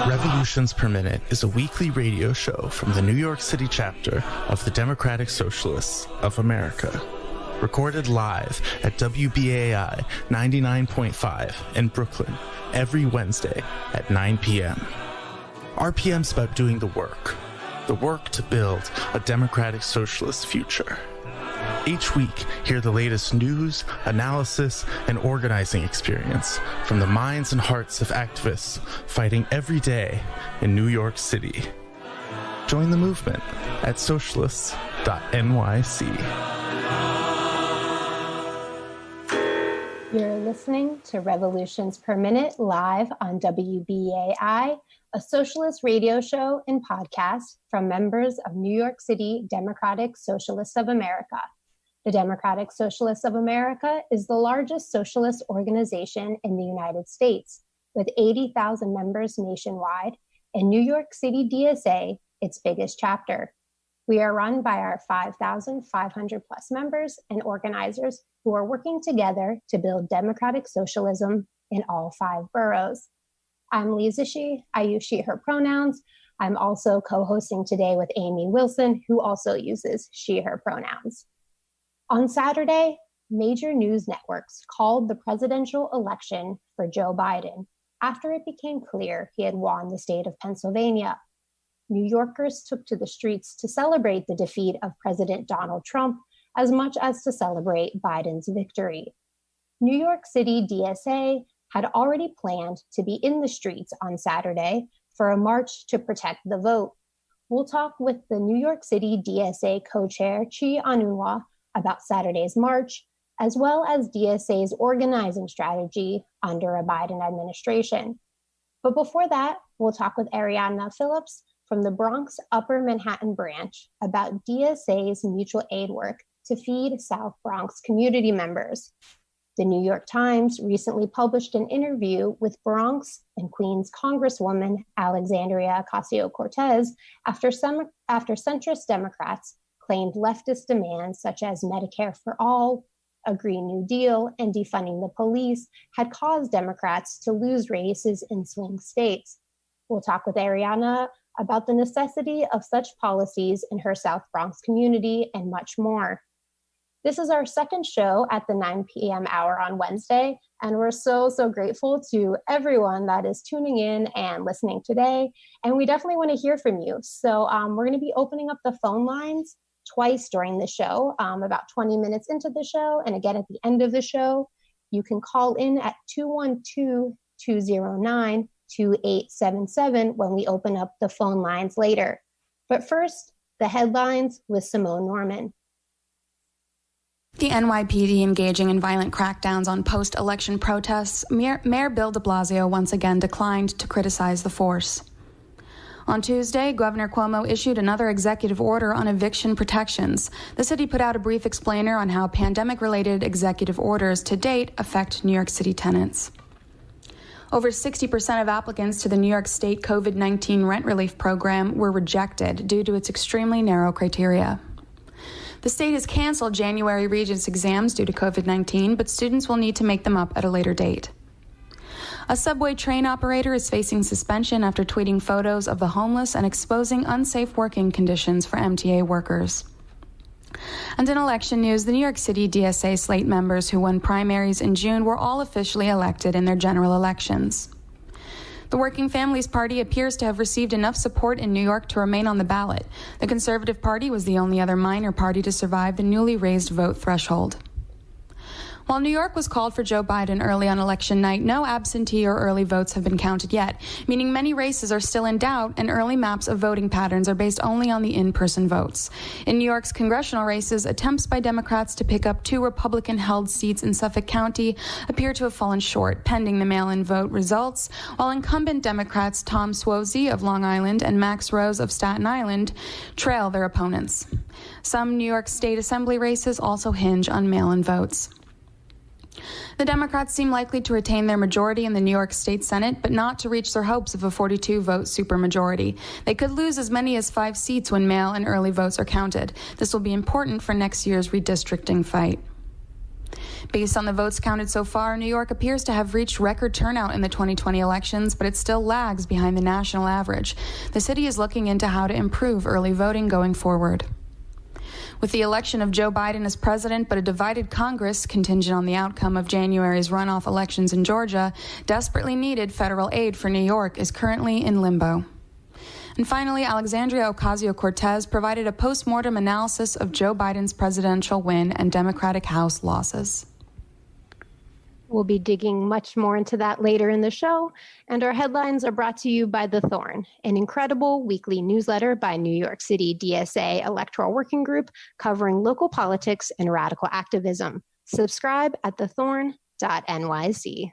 Revolutions Per Minute is a weekly radio show from the New York City chapter of the Democratic Socialists of America. Recorded live at WBAI 99.5 in Brooklyn every Wednesday at 9 p.m. RPM's about doing the work to build a democratic socialist future. Each week, hear the latest news, analysis, and organizing experience from the minds and hearts of activists fighting every day in New York City. Join the movement at socialists.nyc. You're listening to Revolutions Per Minute live on WBAI, a socialist radio show and podcast from members of New York City Democratic Socialists of America. The Democratic Socialists of America is the largest socialist organization in the United States, with 80,000 members nationwide, and New York City-DSA, its biggest chapter. We are run by our 5,500 plus members and organizers who are working together to build democratic socialism in all 5 boroughs. I'm Lisa She. I use she, her pronouns. I'm also co-hosting today with Amy Wilson, who also uses she, her pronouns. On Saturday, major news networks called the presidential election for Joe Biden after it became clear he had won the state of Pennsylvania. New Yorkers took to the streets to celebrate the defeat of President Donald Trump as much as to celebrate Biden's victory. New York City-DSA had already planned to be in the streets on Saturday for a march to protect the vote. We'll talk with the New York City-DSA co-chair, Chi Anunwa, about Saturday's march, as well as DSA's organizing strategy under a Biden administration. But before that, we'll talk with Ariadna Phillips from the Bronx Upper Manhattan Branch about DSA's mutual aid work to feed South Bronx community members. The New York Times recently published an interview with Bronx and Queens Congresswoman Alexandria Ocasio-Cortez after centrist Democrats claimed leftist demands such as Medicare for all, a Green New Deal, and defunding the police had caused Democrats to lose races in swing states. We'll talk with Ariadna about the necessity of such policies in her South Bronx community and much more. This is our second show at the 9 p.m. hour on Wednesday, and we're so grateful to everyone that is tuning in and listening today, and we definitely want to hear from you. So we're going to be opening up the phone lines twice during the show, about 20 minutes into the show, and again at the end of the show. You can call in at 212-209-2877 when we open up the phone lines later. But first, the headlines with Simone Norman. The NYPD engaging in violent crackdowns on post-election protests, Mayor Bill de Blasio once again declined to criticize the force. On Tuesday, Governor Cuomo issued another executive order on eviction protections. The city put out a brief explainer on how pandemic-related executive orders to date affect New York City tenants. Over 60% of applicants to the New York State COVID-19 rent relief program were rejected due to its extremely narrow criteria. The state has canceled January Regents exams due to COVID-19, but students will need to make them up at a later date. A subway train operator is facing suspension after tweeting photos of the homeless and exposing unsafe working conditions for MTA workers. And in election news, the New York City DSA slate members who won primaries in June were all officially elected in their general elections. The Working Families Party appears to have received enough support in New York to remain on the ballot. The Conservative Party was the only other minor party to survive the newly raised vote threshold. While New York was called for Joe Biden early on election night, no absentee or early votes have been counted yet, meaning many races are still in doubt and early maps of voting patterns are based only on the in-person votes. In New York's congressional races, attempts by Democrats to pick up 2 Republican-held seats in Suffolk County appear to have fallen short, pending the mail-in vote results, while incumbent Democrats Tom Suozzi of Long Island and Max Rose of Staten Island trail their opponents. Some New York State Assembly races also hinge on mail-in votes. The Democrats seem likely to retain their majority in the New York State Senate, but not to reach their hopes of a 42-vote supermajority. They could lose as many as 5 seats when mail and early votes are counted. This will be important for next year's redistricting fight. Based on the votes counted so far, New York appears to have reached record turnout in the 2020 elections, but it still lags behind the national average. The city is looking into how to improve early voting going forward. With the election of Joe Biden as president, but a divided Congress contingent on the outcome of January's runoff elections in Georgia, desperately needed federal aid for New York is currently in limbo. And finally, Alexandria Ocasio-Cortez provided a post-mortem analysis of Joe Biden's presidential win and Democratic House losses. We'll be digging much more into that later in the show, and our headlines are brought to you by The Thorn, an incredible weekly newsletter by New York City DSA Electoral Working Group covering local politics and radical activism. Subscribe at thethorn.nyc.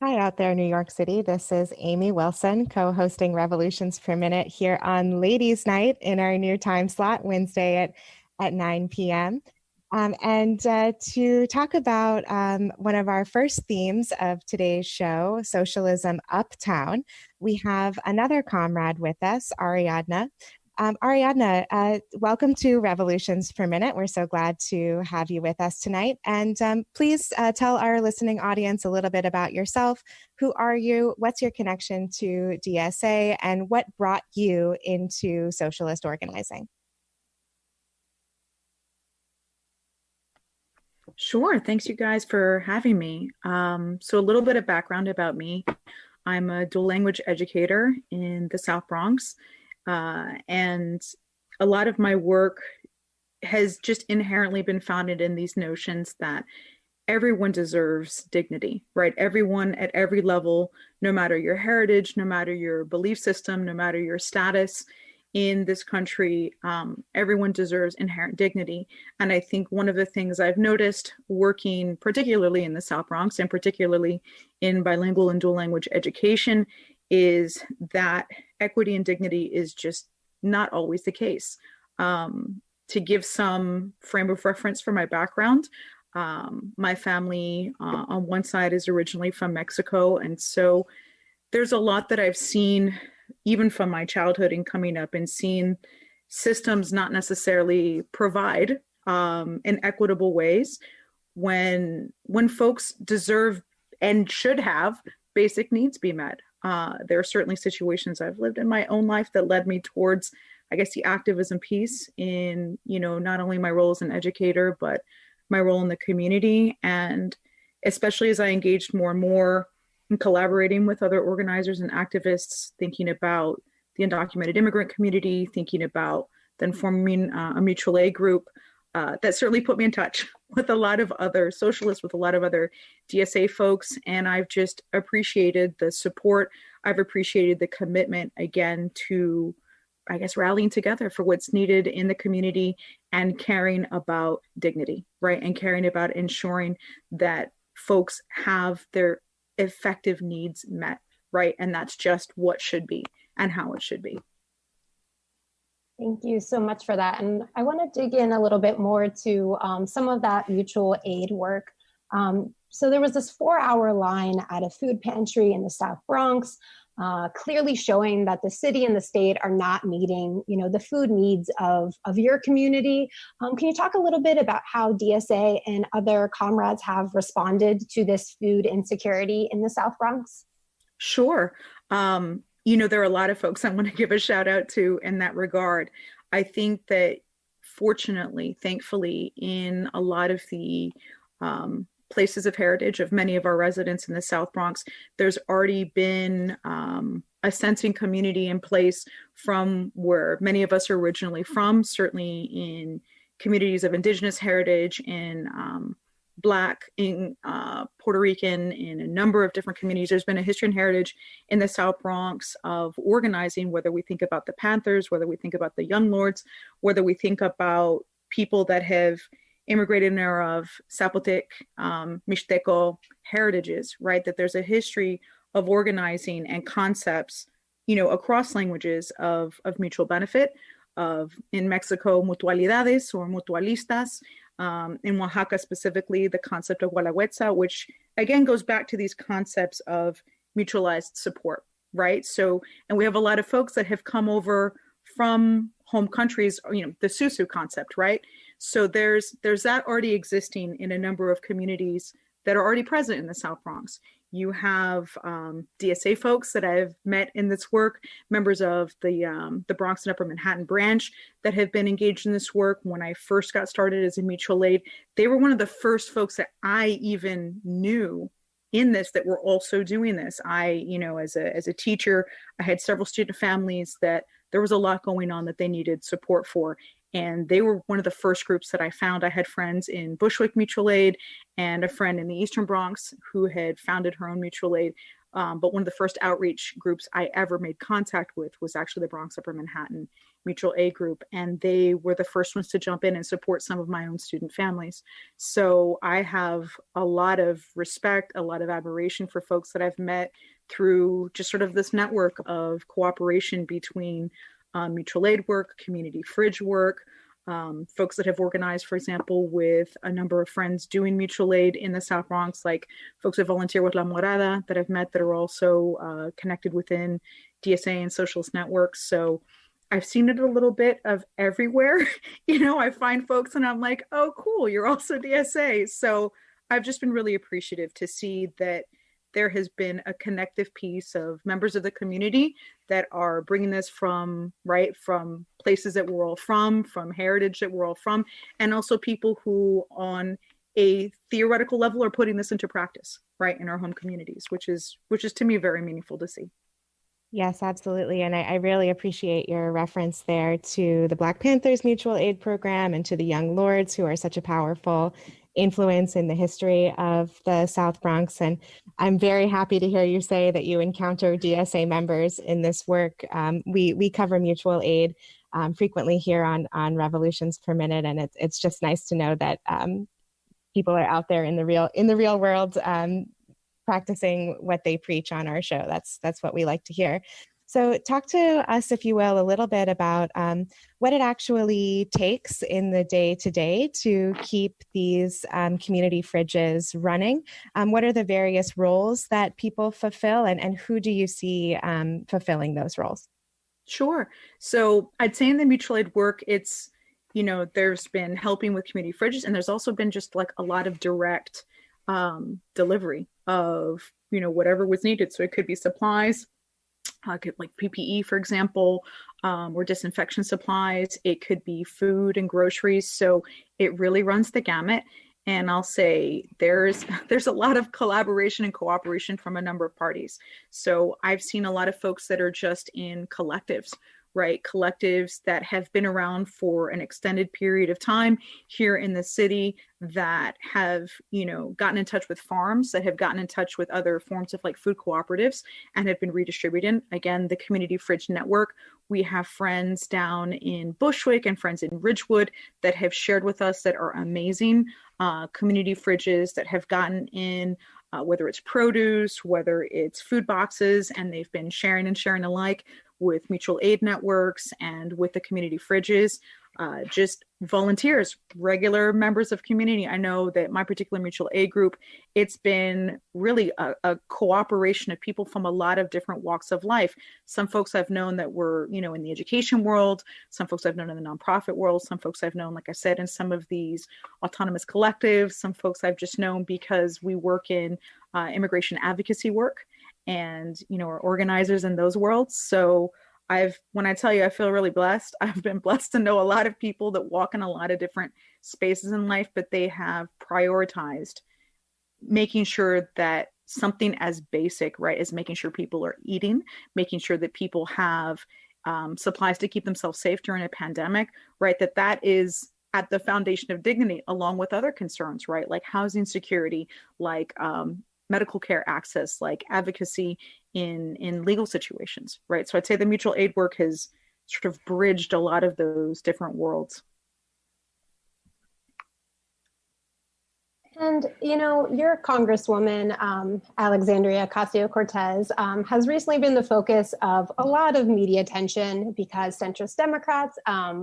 Hi out there, New York City. This is Amy Wilson, co-hosting Revolutions Per Minute here on Ladies' Night in our new time slot, Wednesday at 9 p.m. To talk about one of our first themes of today's show, Socialism Uptown, we have another comrade with us, Ariadna. Ariadna, welcome to Revolutions Per Minute. We're so glad to have you with us tonight. And please tell our listening audience a little bit about yourself. Who are you? What's your connection to DSA? And what brought you into socialist organizing? Sure. Thanks, you guys, for having me. So a little bit of background about me. I'm a dual language educator in the South Bronx. And a lot of my work has just inherently been founded in these notions that everyone deserves dignity, right? Everyone at every level, no matter your heritage, no matter your belief system, no matter your status in this country, everyone deserves inherent dignity. And I think one of the things I've noticed working particularly in the South Bronx and particularly in bilingual and dual language education is that equity and dignity is just not always the case. To give some frame of reference for my background, my family on one side is originally from Mexico. And so there's a lot that I've seen even from my childhood and coming up and seeing systems not necessarily provide in equitable ways when folks deserve and should have basic needs be met. There are certainly situations I've lived in my own life that led me towards, I guess, the activism piece in, not only my role as an educator, but my role in the community. And especially as I engaged more and more in collaborating with other organizers and activists, thinking about the undocumented immigrant community, thinking about then forming a mutual aid group, that certainly put me in touch with a lot of other socialists, with a lot of other DSA folks. And I've just appreciated the support. I've appreciated the commitment, again, to, I guess, rallying together for what's needed in the community and caring about dignity, right? And caring about ensuring that folks have their effective needs met, right? And that's just what should be and how it should be. Thank you so much for that. And I want to dig in a little bit more to some of that mutual aid work. So there was this 4-hour line at a food pantry in the South Bronx, clearly showing that the city and the state are not meeting, the food needs of your community. Can you talk a little bit about how DSA and other comrades have responded to this food insecurity in the South Bronx? Sure. There are a lot of folks I want to give a shout out to in that regard. I think that fortunately, thankfully, in a lot of the places of heritage of many of our residents in the South Bronx, there's already been a sensing community in place from where many of us are originally from, certainly in communities of Indigenous heritage, in Black, in Puerto Rican, in a number of different communities. There's been a history and heritage in the South Bronx of organizing, whether we think about the Panthers, whether we think about the Young Lords, whether we think about people that have immigrated in era of Zapotec, Mixteco heritages, right? That there's a history of organizing and concepts, across languages of mutual benefit, of, in Mexico, mutualidades or mutualistas, in Oaxaca specifically, the concept of Gualahuetza, which again goes back to these concepts of mutualized support, right? So, and we have a lot of folks that have come over from home countries, the Susu concept, right? So there's that already existing in a number of communities that are already present in the South Bronx. You have DSA folks that I've met in this work, members of the Bronx and Upper Manhattan Branch that have been engaged in this work. When I first got started as a mutual aid, they were one of the first folks that I even knew in this that were also doing this. I, as a teacher, I had several student families that there was a lot going on that they needed support for. And they were one of the first groups that I found. I had friends in Bushwick Mutual Aid and a friend in the Eastern Bronx who had founded her own mutual aid. But one of the first outreach groups I ever made contact with was actually the Bronx Upper Manhattan Mutual Aid Group. And they were the first ones to jump in and support some of my own student families. So I have a lot of respect, a lot of admiration for folks that I've met through just sort of this network of cooperation between mutual aid work, community fridge work, folks that have organized, for example, with a number of friends doing mutual aid in the South Bronx, like folks that volunteer with La Morada that I've met that are also connected within DSA and socialist networks. So I've seen it a little bit of everywhere. I find folks and I'm like, oh, cool, you're also DSA. So I've just been really appreciative to see that there has been a connective piece of members of the community that are bringing this from places that we're all from heritage that we're all from, and also people who on a theoretical level are putting this into practice, right, in our home communities, which is to me very meaningful to see. Yes, absolutely. And I really appreciate your reference there to the Black Panthers Mutual Aid Program and to the Young Lords, who are such a powerful influence in the history of the South Bronx. And I'm very happy to hear you say that you encounter DSA members in this work. We cover mutual aid frequently here on Revolutions Per Minute, and it's just nice to know that people are out there in the real world practicing what they preach on our show. That's what we like to hear. So talk to us, if you will, a little bit about what it actually takes in the day-to-day to keep these community fridges running. What are the various roles that people fulfill, and who do you see fulfilling those roles? Sure. So I'd say in the mutual aid work, it's, there's been helping with community fridges, and there's also been just like a lot of direct delivery of, whatever was needed. So it could be supplies, like PPE, for example, or disinfection supplies. It could be food and groceries. So it really runs the gamut. And I'll say there's a lot of collaboration and cooperation from a number of parties. So I've seen a lot of folks that are just in collectives, right? Collectives that have been around for an extended period of time here in the city that have, gotten in touch with farms, that have gotten in touch with other forms of like food cooperatives and have been redistributed. Again, the Community Fridge Network, we have friends down in Bushwick and friends in Ridgewood that have shared with us that are amazing community fridges that have gotten in whether it's produce, whether it's food boxes, and they've been sharing alike with mutual aid networks and with the community fridges, just volunteers, regular members of community. I know that my particular mutual aid group, it's been really a cooperation of people from a lot of different walks of life. Some folks I've known that were, in the education world, some folks I've known in the nonprofit world, some folks I've known, like I said, in some of these autonomous collectives, some folks I've just known because we work in immigration advocacy work and, are organizers in those worlds. So when I tell you, I feel really blessed. I've been blessed to know a lot of people that walk in a lot of different spaces in life, but they have prioritized making sure that something as basic, right, as making sure people are eating, making sure that people have supplies to keep themselves safe during a pandemic, right, that is at the foundation of dignity, along with other concerns, right? Like housing security, like medical care access, like advocacy in legal situations, right? So I'd say the mutual aid work has sort of bridged a lot of those different worlds. And, your Congresswoman, Alexandria Ocasio-Cortez, has recently been the focus of a lot of media attention because centrist Democrats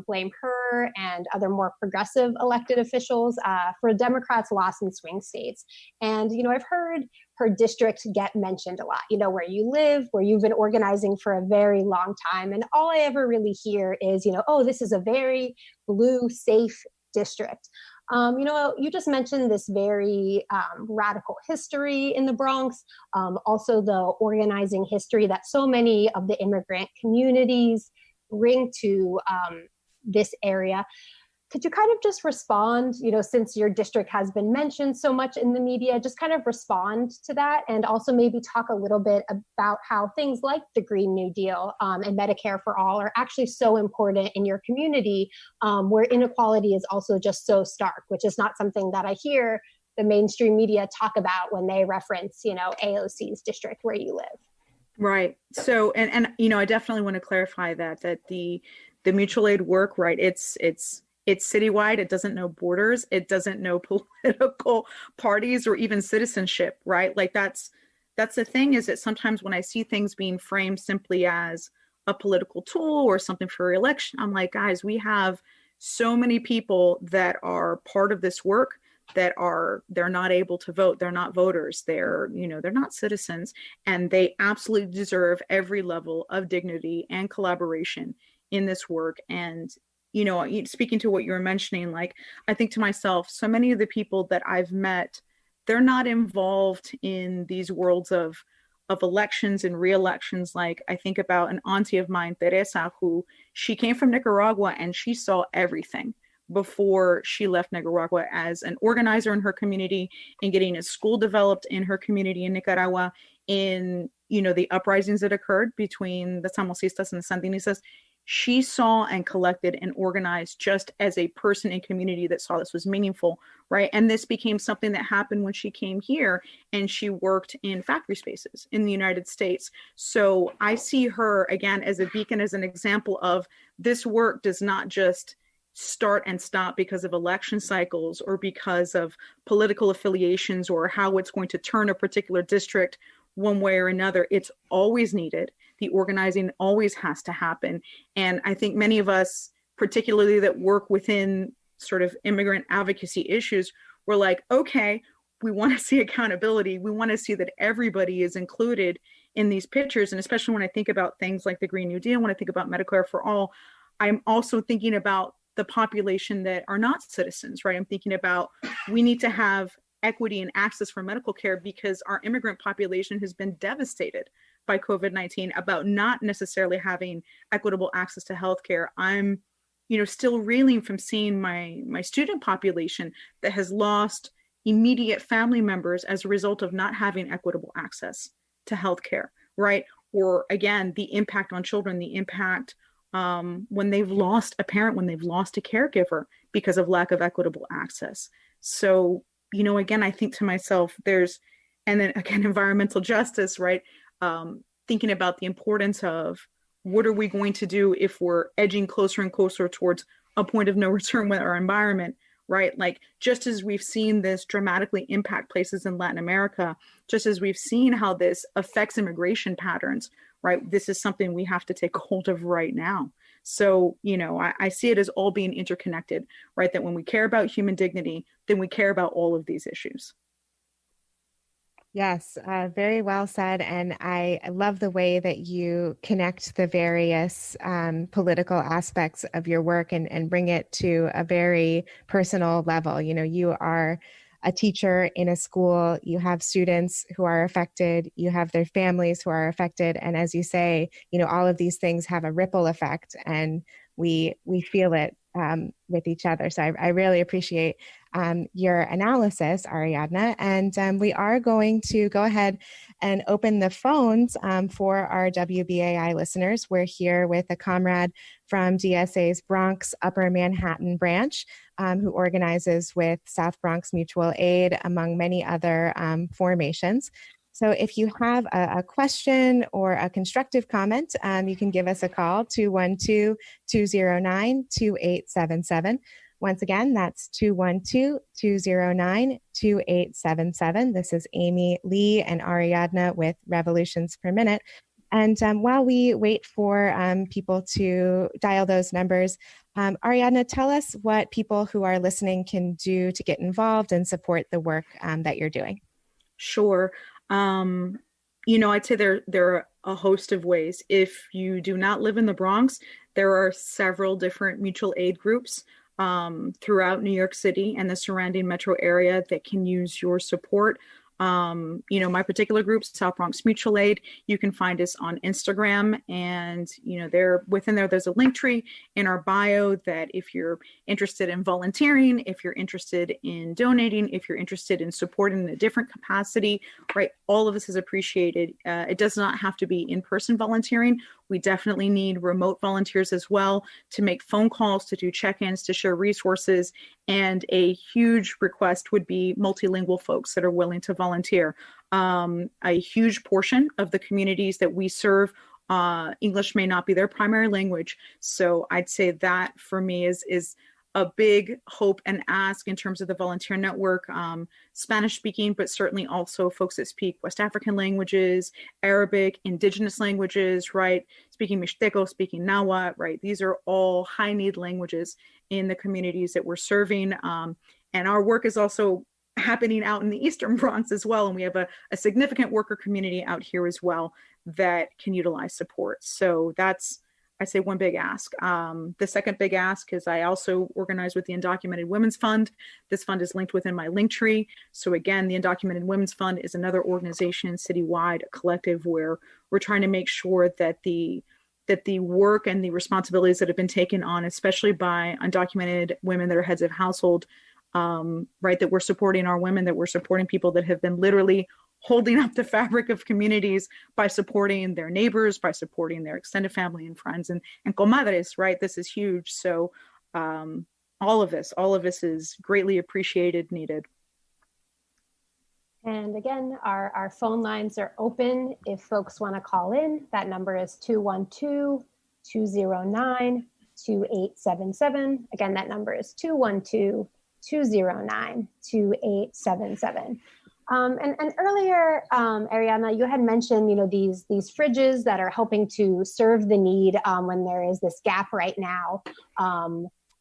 blame her and other more progressive elected officials for Democrats' loss in swing states. And, I've heard her district get mentioned a lot, where you live, where you've been organizing for a very long time. And all I ever really hear is, oh, this is a very blue, safe district. You just mentioned this very radical history in the Bronx, also the organizing history that so many of the immigrant communities bring to this area. Could you kind of just respond, since your district has been mentioned so much in the media, just kind of respond to that, and also maybe talk a little bit about how things like the Green New Deal and Medicare for All are actually so important in your community, where inequality is also just so stark, which is not something that I hear the mainstream media talk about when they reference, AOC's district where you live. Right. So, and I definitely want to clarify that the mutual aid work, right, it's citywide. It doesn't know borders. It doesn't know political parties or even citizenship, right? Like that's the thing, is that sometimes when I see things being framed simply as a political tool or something for re-election, I'm like, guys, we have so many people that are part of this work they're not able to vote. They're not voters. They're not citizens, and they absolutely deserve every level of dignity and collaboration in this work. And speaking to what you were mentioning, like, I think to myself, so many of the people that I've met, they're not involved in these worlds of elections and re-elections. Like, I think about an auntie of mine, Teresa, who she came from Nicaragua and she saw everything before she left Nicaragua as an organizer in her community and getting a school developed in her community in Nicaragua, in, the uprisings that occurred between the Samosistas and the Sandinistas. She saw and collected and organized just as a person in community that saw this was meaningful, right? And this became something that happened when she came here and she worked in factory spaces in the United States. So I see her, again, as a beacon, as an example of this work does not just start and stop because of election cycles or because of political affiliations or how it's going to turn a particular district one way or another. It's always needed. The organizing always has to happen. And I think many of us, particularly that work within sort of immigrant advocacy issues, we're like, okay, we want to see accountability. We want to see that everybody is included in these pictures. And especially when I think about things like the Green New Deal, when I think about Medicare for All, I'm also thinking about the population that are not citizens, right? I'm thinking about, we need to have equity and access for medical care because our immigrant population has been devastated by COVID-19, about not necessarily having equitable access to healthcare. I'm, still reeling from seeing my student population that has lost immediate family members as a result of not having equitable access to healthcare, right? Or again, the impact on children, the impact when they've lost a parent, when they've lost a caregiver because of lack of equitable access. So, again, I think to myself, and then again, environmental justice, right? Thinking about the importance of what are we going to do if we're edging closer and closer towards a point of no return with our environment, right? Like, just as we've seen this dramatically impact places in Latin America, just as we've seen how this affects immigration patterns, right? This is something we have to take hold of right now. So, I see it as all being interconnected, right? That when we care about human dignity, then we care about all of these issues. Yes, very well said. And I love the way that you connect the various political aspects of your work and bring it to a very personal level. You are a teacher in a school, you have students who are affected, you have their families who are affected. And as you say, all of these things have a ripple effect, and we feel it with each other. So I really appreciate your analysis, Ariadna. And we are going to go ahead and open the phones for our WBAI listeners. We're here with a comrade from DSA's Bronx Upper Manhattan Branch, who organizes with South Bronx Mutual Aid, among many other formations. So if you have a question or a constructive comment, you can give us a call, 212-209-2877. Once again, that's 212-209-2877. This is Amy Lee and Ariadna with Revolutions Per Minute. And while we wait for people to dial those numbers, Ariadna, tell us what people who are listening can do to get involved and support the work that you're doing. Sure. I'd say there are a host of ways. If you do not live in the Bronx, there are several different mutual aid groups throughout New York City and the surrounding metro area that can use your support. My particular group, South Bronx Mutual Aid, you can find us on Instagram, and there's a link tree in our bio that if you're interested in volunteering, if you're interested in donating, if you're interested in supporting in a different capacity, right, all of this is appreciated. It does not have to be in-person volunteering. We definitely need remote volunteers as well to make phone calls, to do check-ins, to share resources. And a huge request would be multilingual folks that are willing to volunteer. A huge portion of the communities that we serve, English may not be their primary language. So I'd say that for me is a big hope and ask in terms of the volunteer network, Spanish speaking, but certainly also folks that speak West African languages, Arabic, indigenous languages, right? Speaking Mixteco, speaking Nahuatl, right? These are all high need languages in the communities that we're serving. And our work is also happening out in the Eastern Bronx as well. And we have a significant worker community out here as well that can utilize support. So that's, I say, one big ask. The second big ask is I also organize with the Undocumented Women's Fund. This fund is linked within my link tree. So again, the Undocumented Women's Fund is another organization citywide, a collective where we're trying to make sure that the work and the responsibilities that have been taken on, especially by undocumented women that are heads of household, right, that we're supporting our women, that we're supporting people that have been literally holding up the fabric of communities by supporting their neighbors, by supporting their extended family and friends and comadres, right? This is huge. So all of this is greatly appreciated, needed. And again, our phone lines are open if folks want to call in. That number is 212-209-2877. Again, that number is 212-209-2877. And earlier, Ariadna, you had mentioned, these fridges that are helping to serve the need when there is this gap right now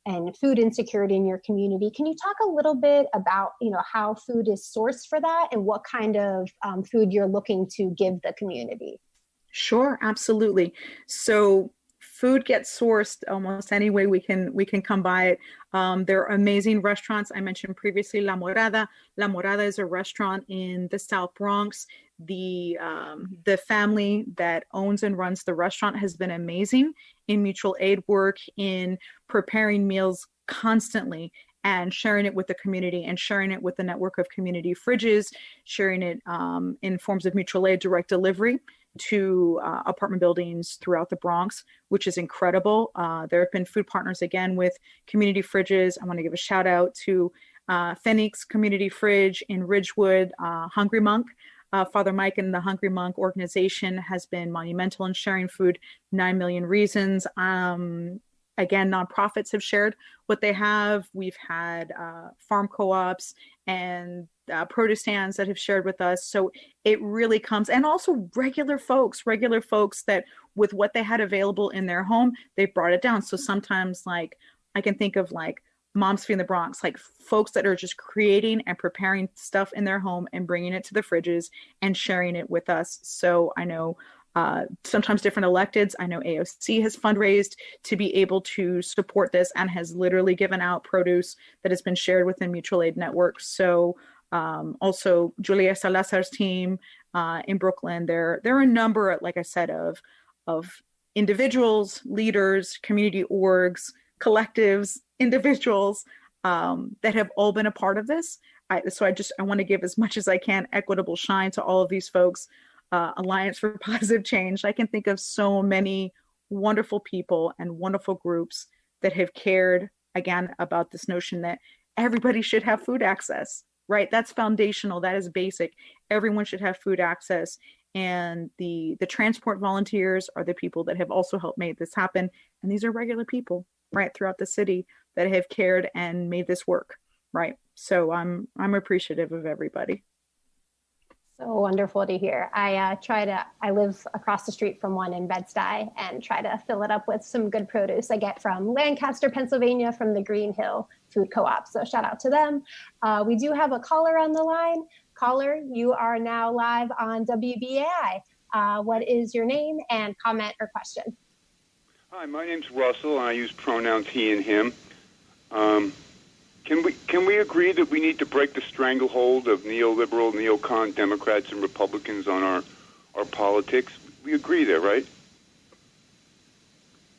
and food insecurity in your community. Can you talk a little bit about, how food is sourced for that and what kind of food you're looking to give the community? Sure, absolutely. So food gets sourced almost any way we can come by it. There are amazing restaurants. I mentioned previously La Morada. La Morada is a restaurant in the South Bronx. The family that owns and runs the restaurant has been amazing in mutual aid work, in preparing meals constantly and sharing it with the community and sharing it with the network of community fridges, sharing it in forms of mutual aid direct delivery to apartment buildings throughout the Bronx, which is incredible. There have been food partners again with community fridges. I want to give a shout out to Phoenix Community Fridge in Ridgewood, Hungry Monk. Father Mike and the Hungry Monk organization has been monumental in sharing food. 9 Million Reasons. Again, nonprofits have shared what they have. We've had farm co-ops and produce stands that have shared with us. So it really comes, and also regular folks that with what they had available in their home, they brought it down. So sometimes, like, I can think of like Moms Feeding the Bronx, like folks that are just creating and preparing stuff in their home and bringing it to the fridges and sharing it with us. So I know sometimes different electeds. I know AOC has fundraised to be able to support this and has literally given out produce that has been shared within mutual aid networks. So also Julia Salazar's team in Brooklyn, there are a number, like I said, of individuals, leaders, community orgs, collectives individuals that have all been a part of this. I want to give as much as I can equitable shine to all of these folks. Alliance for Positive Change. I can think of so many wonderful people and wonderful groups that have cared, again, about this notion that everybody should have food access, right? That's foundational. That is basic. Everyone should have food access. And the transport volunteers are the people that have also helped make this happen. And these are regular people, right, throughout the city that have cared and made this work, right? So I'm appreciative of everybody. So wonderful to hear. I live across the street from one in Bed-Stuy and try to fill it up with some good produce I get from Lancaster, Pennsylvania, from the Green Hill Food Co-op. So shout out to them. We do have a caller on the line. Caller, you are now live on WBAI. What is your name and comment or question? Hi, my name's Russell, and I use pronouns he and him. Can we agree that we need to break the stranglehold of neoliberal, neocon Democrats and Republicans on our politics? We agree there, right?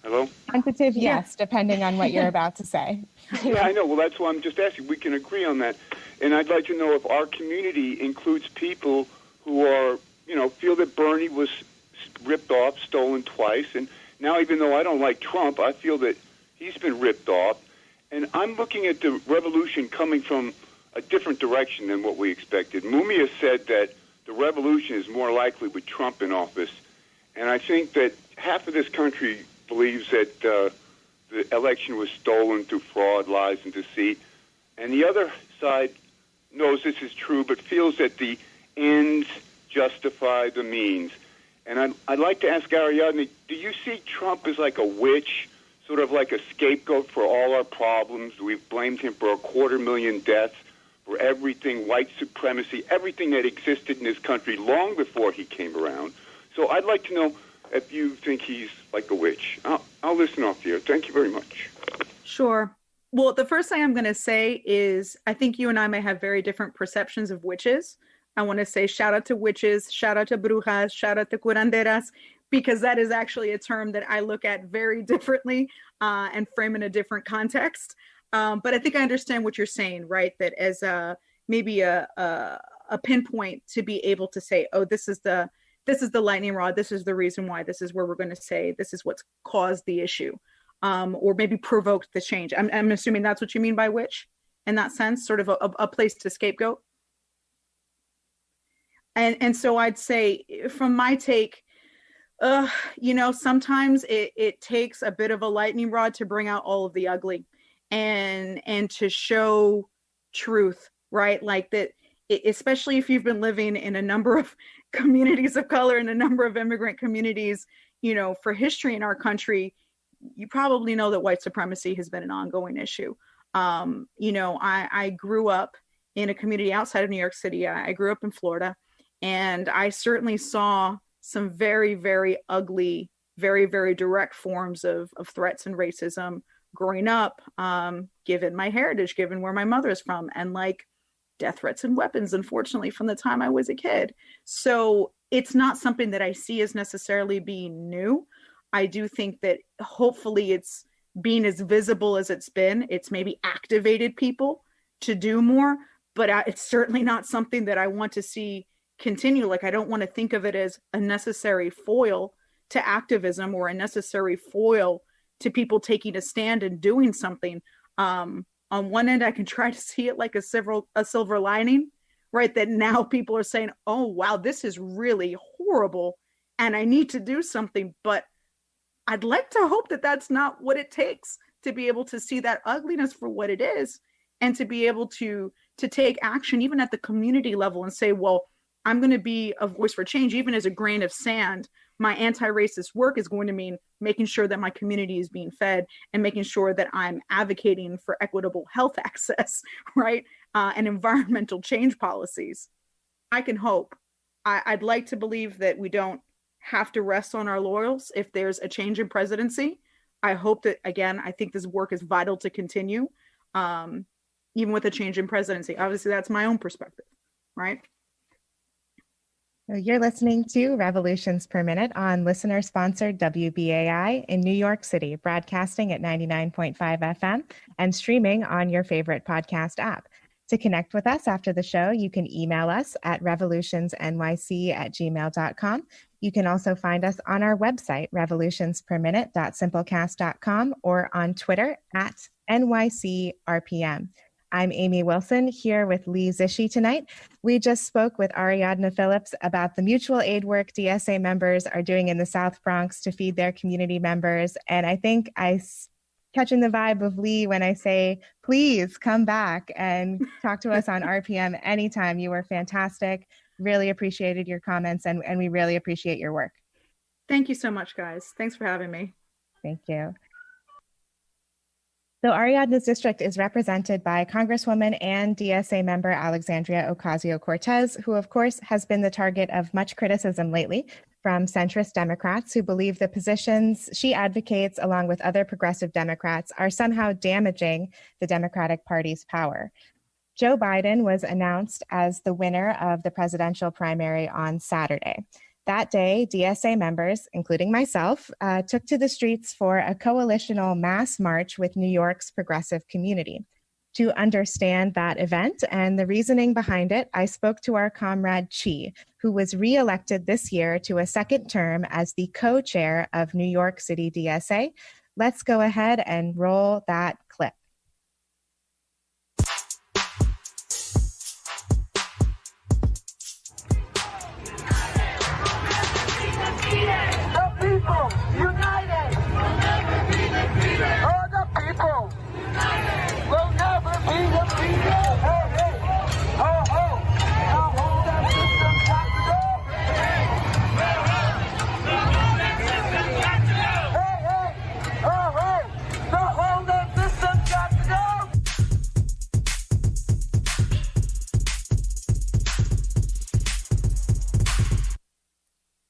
Hello? Tentative, yes, depending on what you're about to say. Yeah, I know. Well, that's why I'm just asking. We can agree on that. And I'd like to know if our community includes people who are, feel that Bernie was ripped off, stolen twice. And now, even though I don't like Trump, I feel that he's been ripped off. And I'm looking at the revolution coming from a different direction than what we expected. Mumia said that the revolution is more likely with Trump in office. And I think that half of this country believes that the election was stolen through fraud, lies, and deceit. And the other side knows this is true, but feels that the ends justify the means. And I'd like to ask Ariadna, do you see Trump as like a witch, sort of like a scapegoat for all our problems? We've blamed him for 250,000 deaths, for everything, white supremacy, everything that existed in this country long before he came around. So I'd like to know if you think he's like a witch. I'll listen off here. Thank you very much. Sure. Well, the first thing I'm going to say is I think you and I may have very different perceptions of witches. I want to say shout out to witches, shout out to brujas, shout out to curanderas, because that is actually a term that I look at very differently and frame in a different context. But I think I understand what you're saying, right? That as maybe a pinpoint to be able to say, oh, this is the lightning rod. This is the reason why. This is where we're going to say this is what's caused the issue, or maybe provoked the change. I'm assuming that's what you mean by witch in that sense, sort of a place to scapegoat. And so I'd say from my take, sometimes it takes a bit of a lightning rod to bring out all of the ugly and to show truth, right? Like that, especially if you've been living in a number of communities of color and a number of immigrant communities, for history in our country, you probably know that white supremacy has been an ongoing issue. I grew up in a community outside of New York City. I grew up in Florida, and I certainly saw some very, very ugly, very, very direct forms of threats and racism growing up, given my heritage, given where my mother's from, and like death threats and weapons, unfortunately, from the time I was a kid. So it's not something that I see as necessarily being new. I do think that hopefully it's being as visible as it's been. It's maybe activated people to do more, but it's certainly not something that I want to see continue. Like, I don't want to think of it as a necessary foil to activism or a necessary foil to people taking a stand and doing something. On one end, I can try to see it like a silver lining, right? That now people are saying, oh, wow, this is really horrible and I need to do something. But I'd like to hope that that's not what it takes to be able to see that ugliness for what it is and to be able to take action, even at the community level, and say, well, I'm going to be a voice for change, even as a grain of sand. My anti-racist work is going to mean making sure that my community is being fed and making sure that I'm advocating for equitable health access, right? And environmental change policies. I can hope. I'd like to believe that we don't have to rest on our laurels if there's a change in presidency. I hope that, again, I think this work is vital to continue, even with a change in presidency. Obviously, that's my own perspective, right? You're listening to Revolutions Per Minute on listener-sponsored WBAI in New York City, broadcasting at 99.5 FM and streaming on your favorite podcast app. To connect with us after the show, you can email us at revolutionsnyc@gmail.com. You can also find us on our website, revolutionsperminute.simplecast.com, or on Twitter at NYC-RPM. I'm Amy Wilson here with Lee Zishi tonight. We just spoke with Ariadna Phillips about the mutual aid work DSA members are doing in the South Bronx to feed their community members. And I think I catching the vibe of Lee when I say, please come back and talk to us on RPM anytime. You were fantastic. Really appreciated your comments, and we really appreciate your work. Thank you so much, guys. Thanks for having me. Thank you. So Ariadna's district is represented by Congresswoman and DSA member Alexandria Ocasio-Cortez, who of course has been the target of much criticism lately from centrist Democrats who believe the positions she advocates, along with other progressive Democrats, are somehow damaging the Democratic Party's power. Joe Biden was announced as the winner of the presidential primary on Saturday. That day, DSA members, including myself, took to the streets for a coalitional mass march with New York's progressive community. To understand that event and the reasoning behind it, I spoke to our comrade Chi, who was re-elected this year to a second term as the co-chair of New York City DSA. Let's go ahead and roll that clip.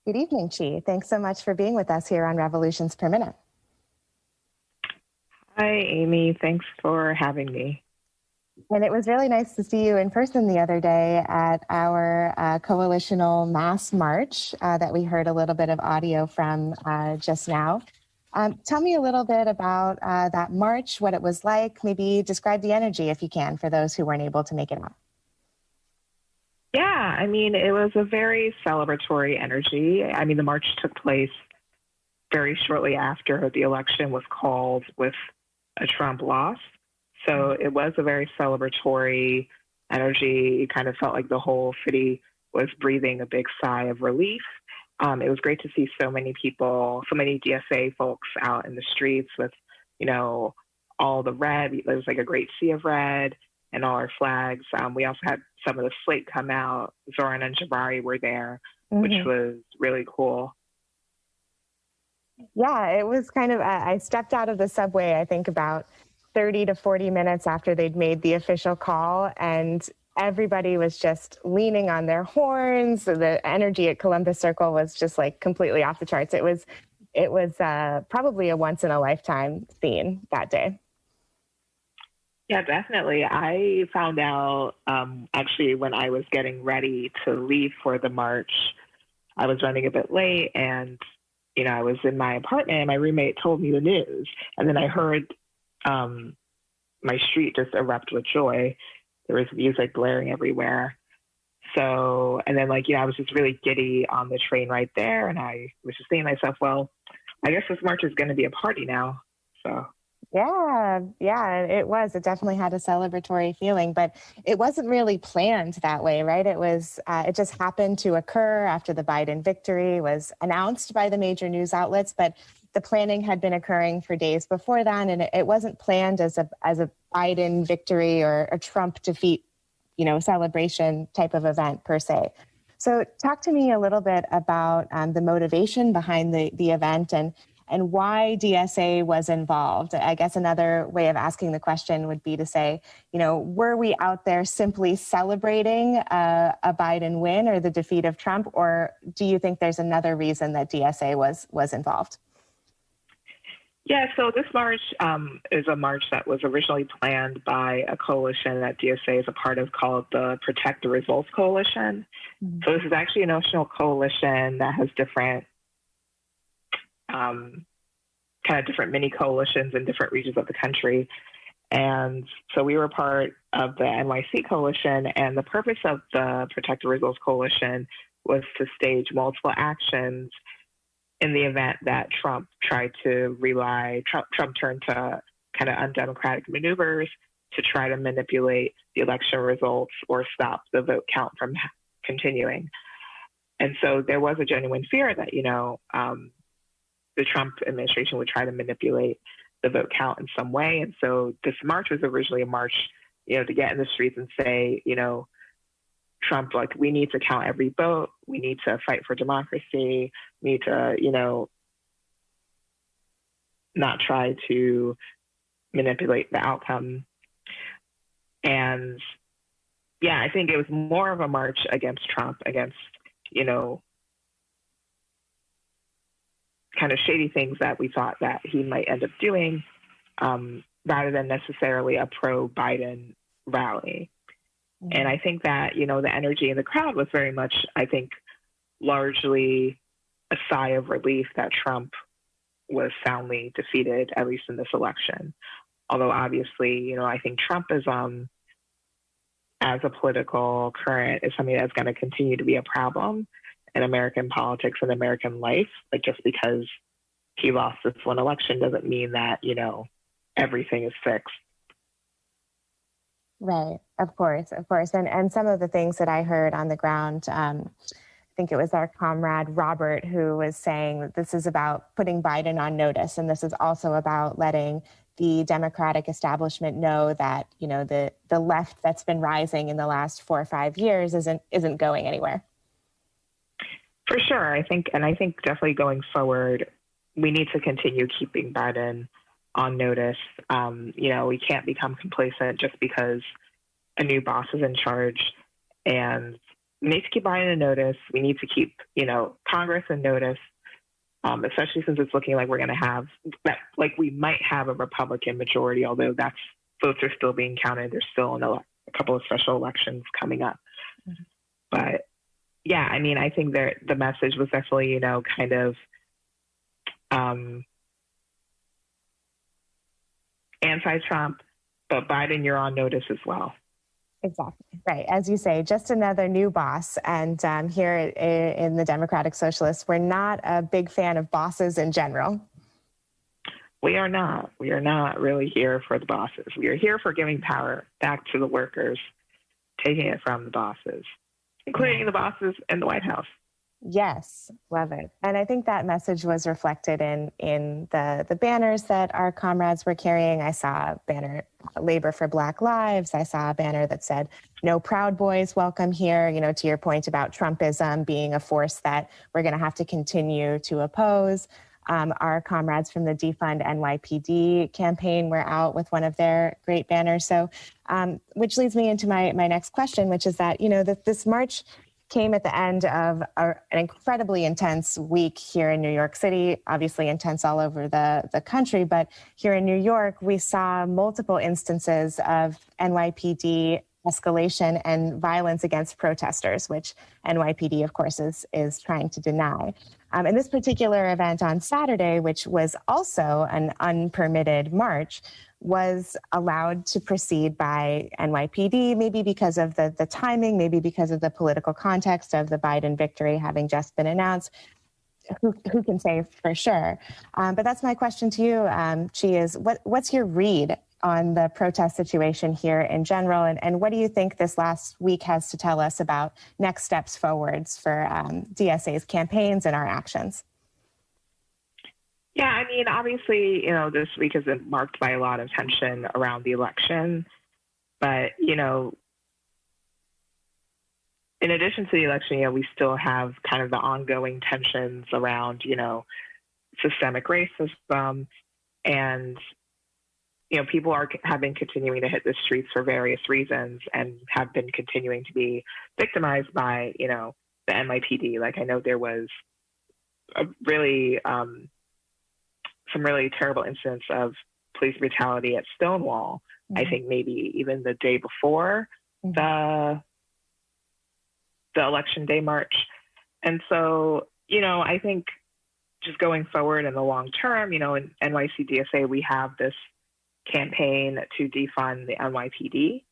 Good evening, Chi. Thanks so much for being with us here on Revolutions Per Minute. Hi, Amy. Thanks for having me. And it was really nice to see you in person the other day at our coalitional mass march that we heard a little bit of audio from just now. Tell me a little bit about that march, what it was like. Maybe describe the energy, if you can, for those who weren't able to make it out. Yeah, I mean, it was a very celebratory energy. I mean, the march took place very shortly after the election was called with a Trump loss. So it was a very celebratory energy. It kind of felt like the whole city was breathing a big sigh of relief. It was great to see so many people, so many DSA folks out in the streets with, you know, all the red. There was like a great sea of red and all our flags. We also had some of the slate come out. Zoran and Jabari were there, which was really cool. Yeah, it was kind of, I stepped out of the subway, I think about 30 to 40 minutes after they'd made the official call, and everybody was just leaning on their horns. The energy at Columbus Circle was just like completely off the charts. It was probably a once in a lifetime scene that day. Yeah, definitely. I found out actually when I was getting ready to leave for the march, I was running a bit late, and you know, I was in my apartment and my roommate told me the news, and then I heard my street just erupt with joy. There was music blaring everywhere. So, and then like, you know, I was just really giddy on the train right there, and I was just saying to myself, well, I guess this march is going to be a party now. So. Yeah, it was. It definitely had a celebratory feeling, but it wasn't really planned that way, right? It was. It just happened to occur after the Biden victory was announced by the major news outlets, but the planning had been occurring for days before that, and it wasn't planned as a Biden victory or a Trump defeat, you know, celebration type of event per se. So, talk to me a little bit about the motivation behind the event and why DSA was involved. I guess another way of asking the question would be to say, you know, were we out there simply celebrating a Biden win or the defeat of Trump, or do you think there's another reason that DSA was involved? Yeah, so this march is a march that was originally planned by a coalition that DSA is a part of called the Protect the Results Coalition. Mm-hmm. So this is actually a national coalition that has different kind of different mini coalitions in different regions of the country. And so we were part of the NYC coalition, and the purpose of the Protect the Results Coalition was to stage multiple actions in the event that Trump tried to Trump turned to kind of undemocratic maneuvers to try to manipulate the election results or stop the vote count from continuing. And so there was a genuine fear that, the Trump administration would try to manipulate the vote count in some way. And so this march was originally a march, to get in the streets and say, Trump, we need to count every vote. We need to fight for democracy. We need to, not try to manipulate the outcome. And yeah, I think it was more of a march against Trump, against, kind of shady things that we thought that he might end up doing, rather than necessarily a pro-Biden rally. And I think that, the energy in the crowd was very much, I think, largely a sigh of relief that Trump was soundly defeated, at least in this election. Although obviously, I think Trump is, as a political current, is something that's going to continue to be a problem in American politics and American life. Just because he lost this one election doesn't mean that, everything is fixed. Right. Of course. And some of the things that I heard on the ground, I think it was our comrade Robert who was saying that this is about putting Biden on notice. And this is also about letting the Democratic establishment know that, the left that's been rising in the last 4 or 5 years isn't going anywhere. For sure. I think definitely going forward, we need to continue keeping Biden on notice. We can't become complacent just because a new boss is in charge, and we need to keep Biden on notice. We need to keep, Congress on notice, especially since it's looking like we're going to have that, we might have a Republican majority, although votes are still being counted. There's still a couple of special elections coming up. Mm-hmm. But yeah, I think that the message was definitely, kind of anti-Trump, but Biden, you're on notice as well. Exactly. Right. As you say, just another new boss. And here in the Democratic Socialists, we're not a big fan of bosses in general. We are not. We are not really here for the bosses. We are here for giving power back to the workers, taking it from the bosses, including the bosses in the White House. Yes, love it. And I think that message was reflected in the banners that our comrades were carrying. I saw a banner, Labor for Black Lives. I saw a banner that said, "No Proud Boys welcome here," to your point about Trumpism being a force that we're going to have to continue to oppose. Our comrades from the Defund NYPD campaign were out with one of their great banners. So, which leads me into my next question, which is that, this march came at the end of an incredibly intense week here in New York City, obviously intense all over the country. But here in New York, we saw multiple instances of NYPD escalation and violence against protesters, which NYPD, of course, is trying to deny. In this particular event on Saturday, which was also an unpermitted march, was allowed to proceed by NYPD, maybe because of the timing, maybe because of the political context of the Biden victory having just been announced. Who can say for sure? But that's my question to you, Chi, is what's your read on the protest situation here in general, and what do you think this last week has to tell us about next steps forwards for DSA's campaigns and our actions? Yeah, obviously, this week has been marked by a lot of tension around the election. But, in addition to the election, we still have kind of the ongoing tensions around, systemic racism. And, people have been continuing to hit the streets for various reasons and have been continuing to be victimized by, the NYPD. I know there was a really some really terrible incidents of police brutality at Stonewall. I think maybe even the day before the election day march. And so, I think just going forward in the long term, in NYC-DSA, we have this campaign to defund the NYPD.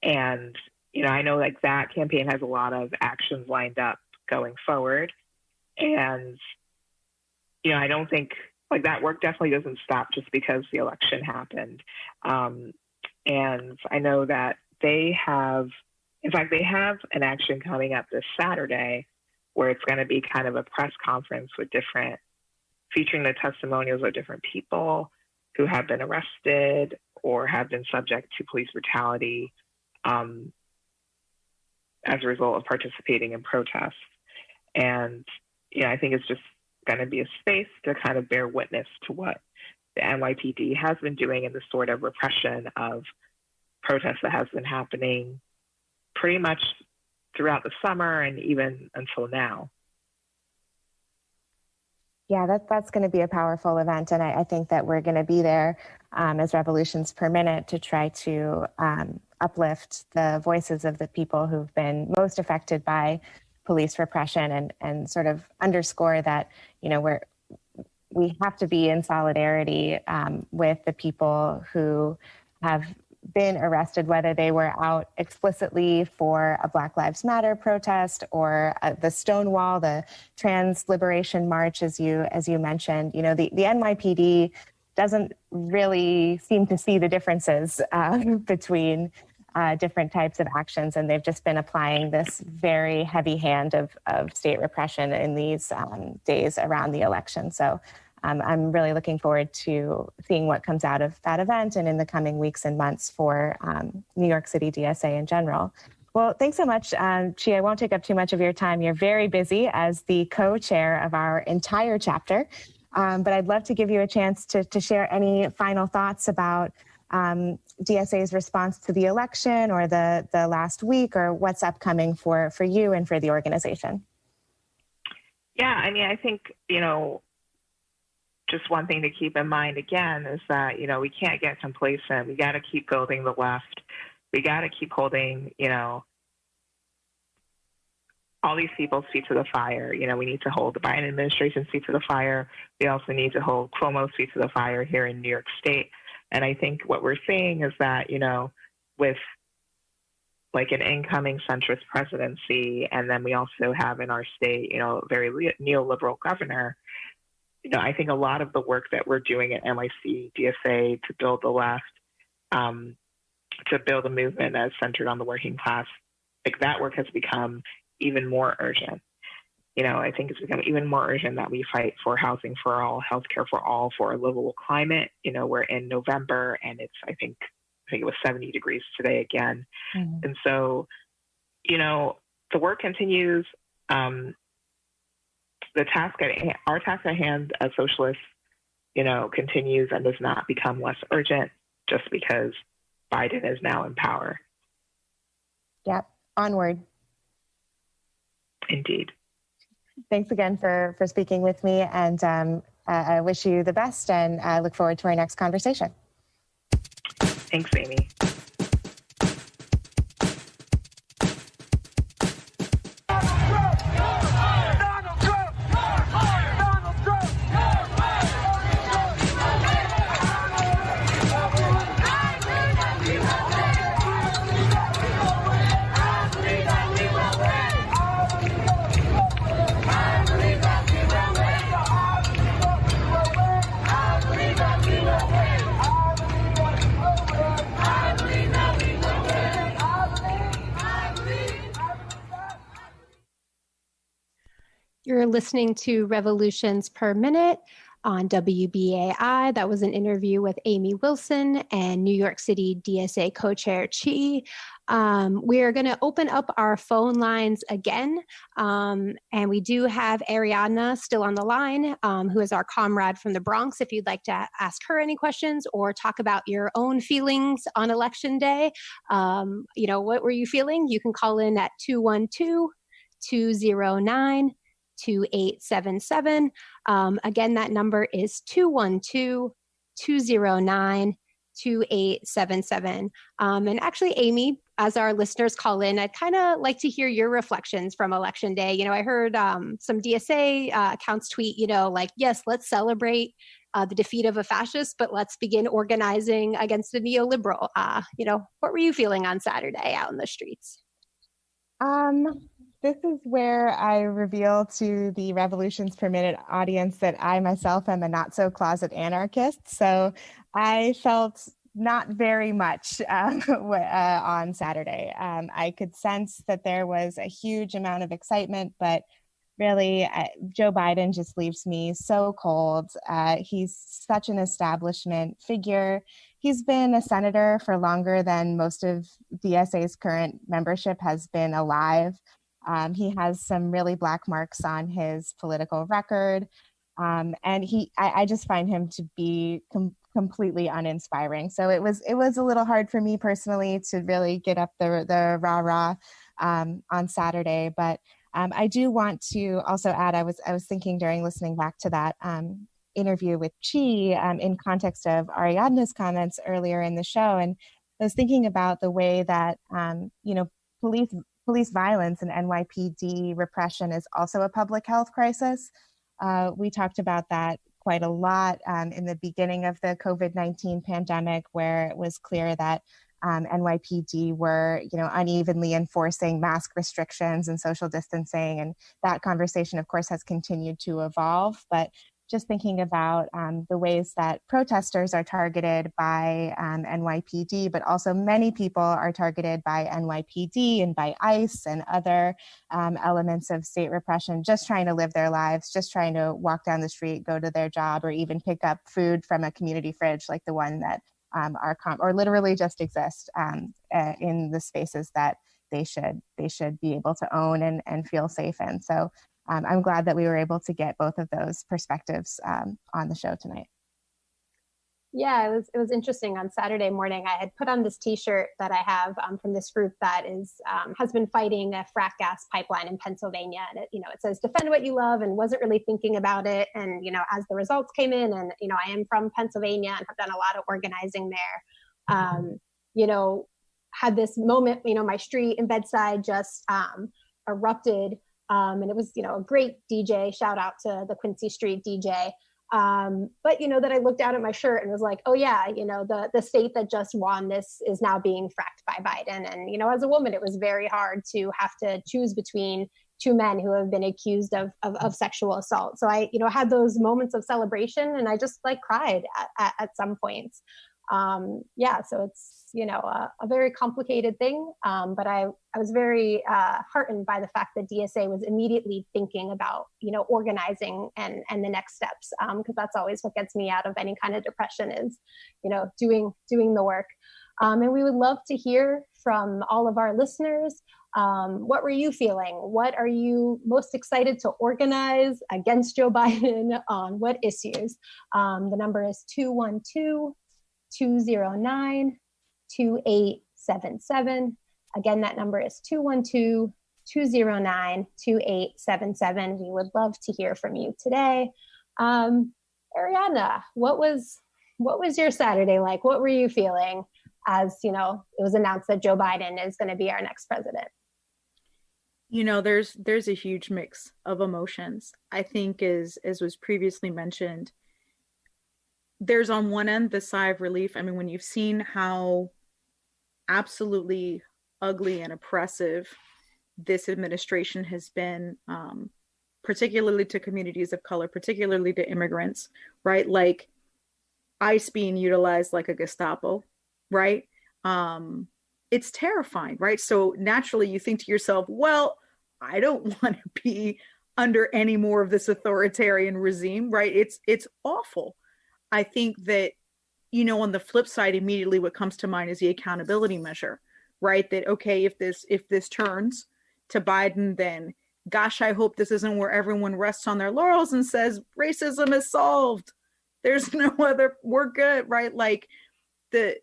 And, I know like that campaign has a lot of actions lined up going forward. And, I don't think like that work definitely doesn't stop just because the election happened. And I know that they have an action coming up this Saturday where it's going to be kind of a press conference with featuring the testimonials of different people who have been arrested or have been subject to police brutality as a result of participating in protests. And, I think it's just going to be a space to kind of bear witness to what the NYPD has been doing and the sort of repression of protests that has been happening pretty much throughout the summer and even until now. Yeah, that's going to be a powerful event. And I think that we're going to be there as Revolutions Per Minute to try to uplift the voices of the people who've been most affected by police repression and sort of underscore that, we have to be in solidarity with the people who have been arrested, whether they were out explicitly for a Black Lives Matter protest or the Stonewall, the Trans Liberation March, as you mentioned. The NYPD doesn't really seem to see the differences between different types of actions, and they've just been applying this very heavy hand of state repression in these days around the election. So I'm really looking forward to seeing what comes out of that event and in the coming weeks and months for New York City DSA in general. Well, thanks so much, Chi. I won't take up too much of your time. You're very busy as the co-chair of our entire chapter, but I'd love to give you a chance to share any final thoughts about DSA's response to the election or the last week, or what's upcoming for you and for the organization. Yeah, I think, just one thing to keep in mind again is that, we can't get complacent. We got to keep building the left. We got to keep holding, all these people's feet to the fire. We need to hold the Biden administration's feet to the fire. We also need to hold Cuomo's feet to the fire here in New York State. And I think what we're seeing is that, with like an incoming centrist presidency, and then we also have in our state, a very neoliberal governor, I think a lot of the work that we're doing at NYC-DSA to build the left, to build a movement that's centered on the working class, like that work has become even more urgent. I think it's become even more urgent that we fight for housing for all, healthcare for all, for a livable climate. We're in November and it's, I think it was 70 degrees today again. Mm-hmm. And so, the work continues. Our task at hand as socialists, continues and does not become less urgent just because Biden is now in power. Yep. Onward. Indeed. Thanks again for speaking with me, and I wish you the best, and I look forward to our next conversation. Thanks, Amy. You're listening to Revolutions Per Minute on WBAI. That was an interview with Amy Wilson and New York City DSA co-chair Chi. We are going to open up our phone lines again. And we do have Ariadna still on the line, who is our comrade from the Bronx. If you'd like to ask her any questions or talk about your own feelings on Election Day, what were you feeling? You can call in at 212-209-2814. 2877. Again, that number is 212-209-2877. And actually, Amy, as our listeners call in, I'd kind of like to hear your reflections from Election Day. I heard some DSA accounts tweet, like, yes, let's celebrate the defeat of a fascist, but let's begin organizing against a neoliberal. What were you feeling on Saturday out in the streets? This is where I reveal to the Revolutions Per Minute audience that I myself am a not-so-closet anarchist. So I felt not very much on Saturday. I could sense that there was a huge amount of excitement, but really, Joe Biden just leaves me so cold. He's such an establishment figure. He's been a senator for longer than most of DSA's current membership has been alive. He has some really black marks on his political record. And I just find him to be completely uninspiring. So it was a little hard for me personally to really get up the rah-rah on Saturday. But I do want to also add, I was thinking during listening back to that interview with Chi in context of Ariadna's comments earlier in the show. And I was thinking about the way that, police violence and NYPD repression is also a public health crisis. We talked about that quite a lot in the beginning of the COVID-19 pandemic, where it was clear that NYPD were, unevenly enforcing mask restrictions and social distancing. And that conversation, of course, has continued to evolve. But just thinking about the ways that protesters are targeted by NYPD, but also many people are targeted by NYPD and by ICE and other elements of state repression, just trying to live their lives, just trying to walk down the street, go to their job, or even pick up food from a community fridge like the one that or literally just exist in the spaces that they should be able to own and feel safe in. So I'm glad that we were able to get both of those perspectives on the show tonight. Yeah, it was interesting. On Saturday morning, I had put on this T-shirt that I have from this group that has been fighting a frack gas pipeline in Pennsylvania, and it says "Defend what you love," and wasn't really thinking about it. And as the results came in, and I am from Pennsylvania and have done a lot of organizing there. Had this moment. My street in Bedside just erupted. And it was, a great DJ, shout out to the Quincy Street DJ. But, that I looked down at my shirt and was like, oh yeah, the state that just won this is now being fracked by Biden. And, as a woman, it was very hard to have to choose between two men who have been accused of sexual assault. So I, had those moments of celebration, and I just cried at some points. So it's, a very complicated thing. But I was very heartened by the fact that DSA was immediately thinking about, organizing and the next steps, because that's always what gets me out of any kind of depression is, doing the work. And we would love to hear from all of our listeners. What were you feeling? What are you most excited to organize against Joe Biden on what issues? The number is 212-209-2877. Again, that number is 212-209-2877. We would love to hear from you today. Ariadna, what was your Saturday like? What were you feeling as, it was announced that Joe Biden is going to be our next president? There's a huge mix of emotions. I think as was previously mentioned, there's on one end the sigh of relief. I mean, when you've seen how absolutely ugly and oppressive this administration has been, particularly to communities of color, particularly to immigrants, right? Like ICE being utilized like a Gestapo, right? It's terrifying, right? So naturally you think to yourself, well, I don't want to be under any more of this authoritarian regime, right? It's awful. I think that, on the flip side, immediately what comes to mind is the accountability measure, right? That, okay, if this turns to Biden, then gosh, I hope this isn't where everyone rests on their laurels and says racism is solved. There's no other, we're good, right? Like the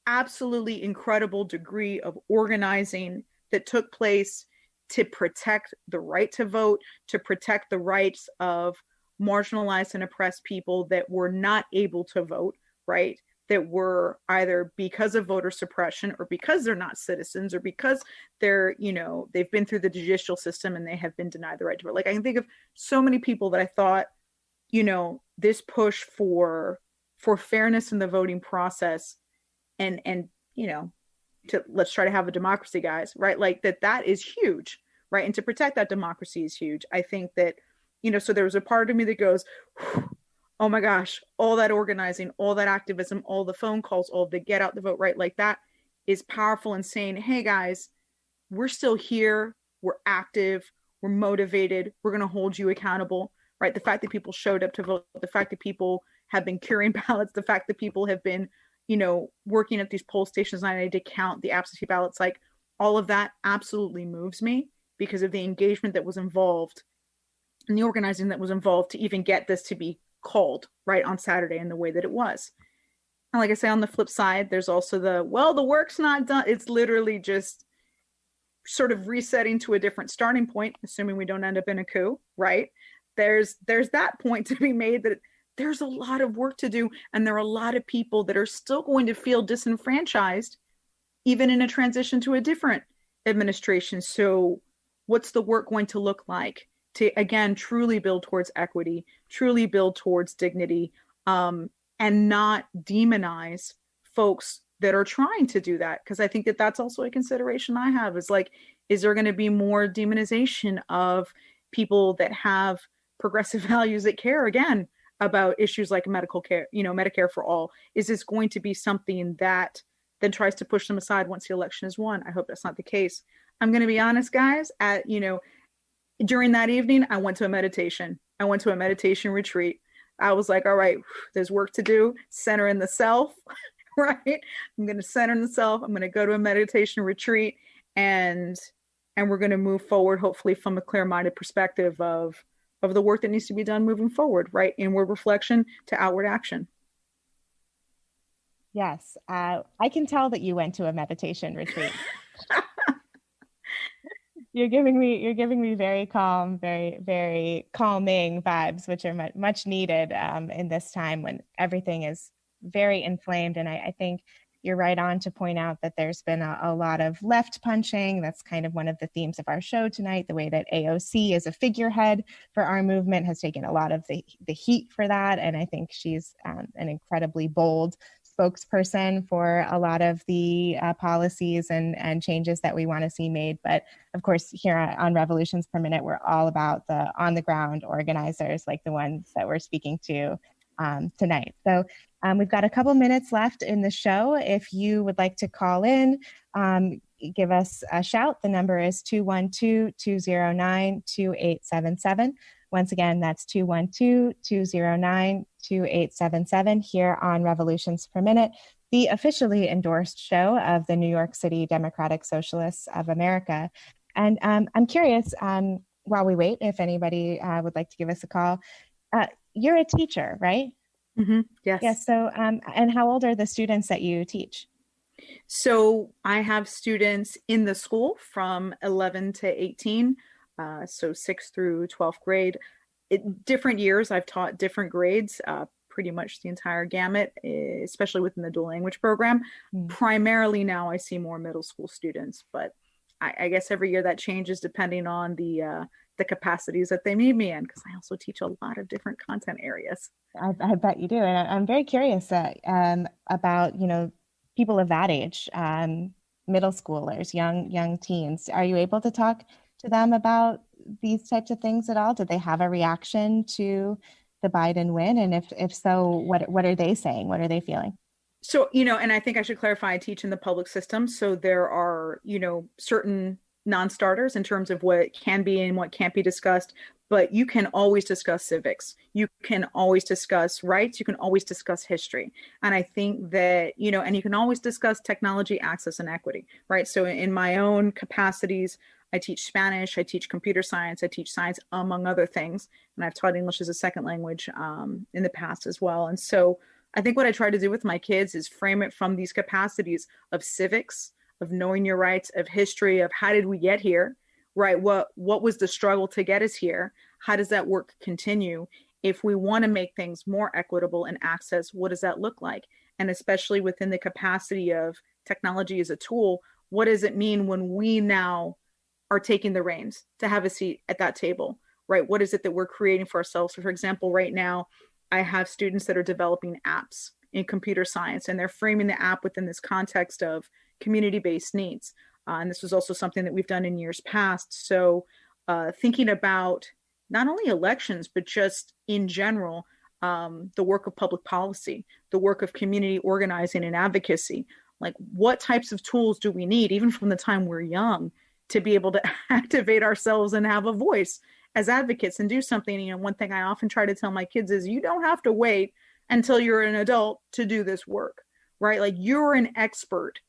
absolutely incredible degree of organizing that took place to protect the right to vote, to protect the rights of marginalized and oppressed people that were not able to vote, right? That were either because of voter suppression or because they're not citizens or because they're, they've been through the judicial system and they have been denied the right to vote. Like, I can think of so many people that I thought, this push for fairness in the voting process and let's try to have a democracy, guys, right? Like that is huge, right? And to protect that democracy is huge. I think that, so there was a part of me that goes, oh my gosh, all that organizing, all that activism, all the phone calls, all the get out the vote, right? Like that is powerful and saying, hey guys, we're still here. We're active. We're motivated. We're going to hold you accountable, right? The fact that people showed up to vote, the fact that people have been curing ballots, the fact that people have been, working at these poll stations and I need to count the absentee ballots, like all of that absolutely moves me because of the engagement that was involved and the organizing that was involved to even get this to be called right on Saturday in the way that it was. And like I say, on the flip side, there's also the work's not done. It's literally just sort of resetting to a different starting point, assuming we don't end up in a coup, right? There's that point to be made that there's a lot of work to do. And there are a lot of people that are still going to feel disenfranchised, even in a transition to a different administration. So what's the work going to look like to, again, truly build towards equity, truly build towards dignity, and not demonize folks that are trying to do that? Because I think that that's also a consideration I have is like, is there going to be more demonization of people that have progressive values that care, again, about issues like medical care, Medicare for all? Is this going to be something that then tries to push them aside once the election is won? I hope that's not the case. I'm going to be honest, guys, during that evening, I went to a meditation. I went to a meditation retreat. I was like, all right, there's work to do, center in the self, right? I'm going to center in the self. I'm going to go to a meditation retreat and we're going to move forward, hopefully from a clear-minded perspective of the work that needs to be done moving forward, right? Inward reflection to outward action. Yes. I can tell that you went to a meditation retreat. You're giving me very calm, very, very calming vibes, which are much needed in this time when everything is very inflamed. And I think you're right on to point out that there's been a lot of left punching. That's kind of one of the themes of our show tonight. The way that AOC as a figurehead for our movement has taken a lot of the heat for that. And I think she's an incredibly bold spokesperson for a lot of the policies and changes that we want to see made. But of course, here on Revolutions Per Minute, we're all about the on-the-ground organizers like the ones that we're speaking to tonight. So we've got a couple minutes left in the show. If you would like to call in, give us a shout. The number is 212-209-2877. Once again, that's 212-209-2877 here on Revolutions Per Minute, the officially endorsed show of the New York City Democratic Socialists of America. And I'm curious, while we wait, if anybody would like to give us a call, you're a teacher, right? Mm-hmm. Yes. Yes. So, and how old are the students that you teach? So I have students in the school from 11 to 18. So 6th through 12th grade. Different years, I've taught different grades, pretty much the entire gamut, especially within the dual language program. Primarily now I see more middle school students, but I guess every year that changes depending on the capacities that they need me in, because I also teach a lot of different content areas. I bet you do. And I'm very curious about, people of that age, middle schoolers, young teens. Are you able to talk to them about these types of things at all? Did they have a reaction to the Biden win? And if so, what are they saying? What are they feeling? So, and I think I should clarify, I teach in the public system. So there are, certain non-starters in terms of what can be and what can't be discussed, but you can always discuss civics. You can always discuss rights. You can always discuss history. And I think that, and you can always discuss technology, access, and equity, right? So in my own capacities, I teach Spanish, I teach computer science, I teach science, among other things. And I've taught English as a second language in the past as well. And so I think what I try to do with my kids is frame it from these capacities of civics, of knowing your rights, of history, of how did we get here, right? What was the struggle to get us here? How does that work continue? If we want to make things more equitable and access, what does that look like? And especially within the capacity of technology as a tool, what does it mean when we now are taking the reins to have a seat at that table, right? What is it that we're creating for ourselves? So for example, right now, I have students that are developing apps in computer science, and they're framing the app within this context of community-based needs. And this was also something that we've done in years past. So thinking about not only elections, but just in general, the work of public policy, the work of community organizing and advocacy. Like, what types of tools do we need, even from the time we're young, to be able to activate ourselves and have a voice as advocates and do something? You know, one thing I often try to tell my kids is you don't have to wait until you're an adult to do this work, right? Like, you're an expert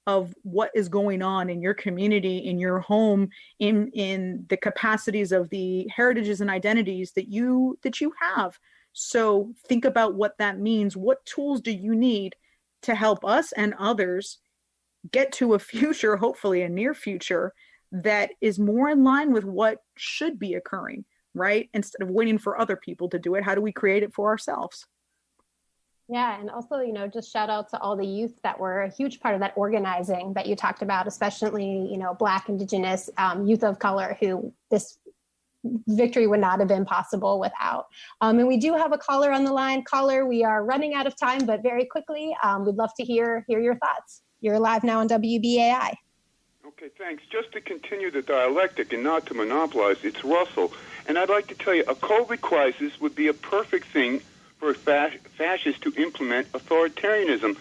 of what is going on in your community, in your home, in the capacities of the heritages and identities that you have. So think about what that means. What tools do you need to help us and others get to a future, hopefully a near future, that is more in line with what should be occurring, right? Instead of waiting for other people to do it, how do we create it for ourselves? Yeah, and also, you know, just shout out to all the youth that were a huge part of that organizing that you talked about, especially, you know, Black, Indigenous, youth of color, who this victory would not have been possible without. And we do have a caller on the line. Caller, we are running out of time, but very quickly, we'd love to hear your thoughts. You're live now on WBAI. Okay, thanks. Just to continue the dialectic and not to monopolize, it's Russell. And I'd like to tell you, a COVID crisis would be a perfect thing for fascists to implement authoritarianism.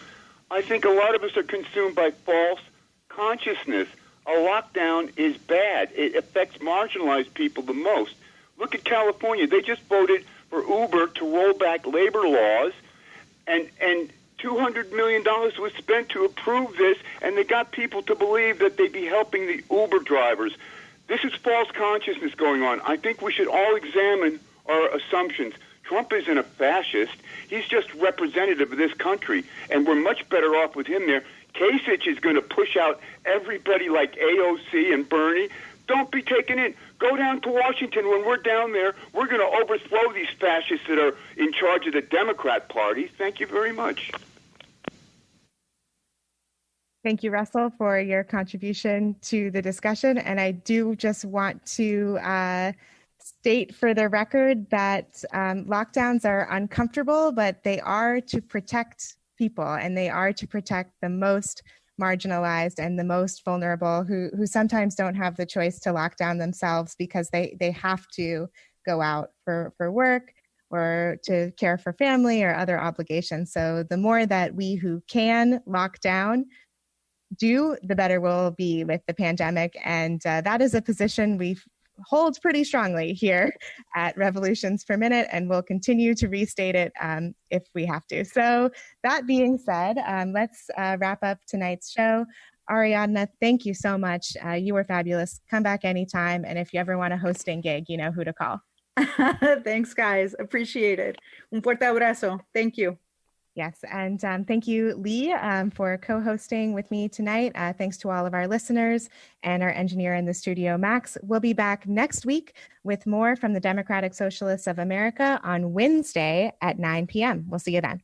I think a lot of us are consumed by false consciousness. A lockdown is bad. It affects marginalized people the most. Look at California. They just voted for Uber to roll back labor laws, and $200 million was spent to approve this, and they got people to believe that they'd be helping the Uber drivers. This is false consciousness going on. I think we should all examine our assumptions. Trump isn't a fascist. He's just representative of this country, and we're much better off with him there. Kasich is going to push out everybody like AOC and Bernie. Don't be taken in. Go down to Washington. When we're down there, we're going to overthrow these fascists that are in charge of the Democrat Party. Thank you very much. Thank you, Russell, for your contribution to the discussion. And I do just want to state for the record that lockdowns are uncomfortable, but they are to protect people, and they are to protect the most marginalized and the most vulnerable who sometimes don't have the choice to lock down themselves because they have to go out for work or to care for family or other obligations. So the more that we who can lock down do, the better we'll be with the pandemic. And that is a position we hold pretty strongly here at Revolutions Per Minute, and we'll continue to restate it if we have to. So that being said, let's wrap up tonight's show. Ariadna, thank you so much. You were fabulous. Come back anytime. And if you ever want a hosting gig, you know who to call. Thanks, guys. Appreciate it. Un fuerte abrazo. Thank you. Yes, and thank you, Lee, for co-hosting with me tonight. Thanks to all of our listeners and our engineer in the studio, Max. We'll be back next week with more from the Democratic Socialists of America on Wednesday at 9 p.m. We'll see you then.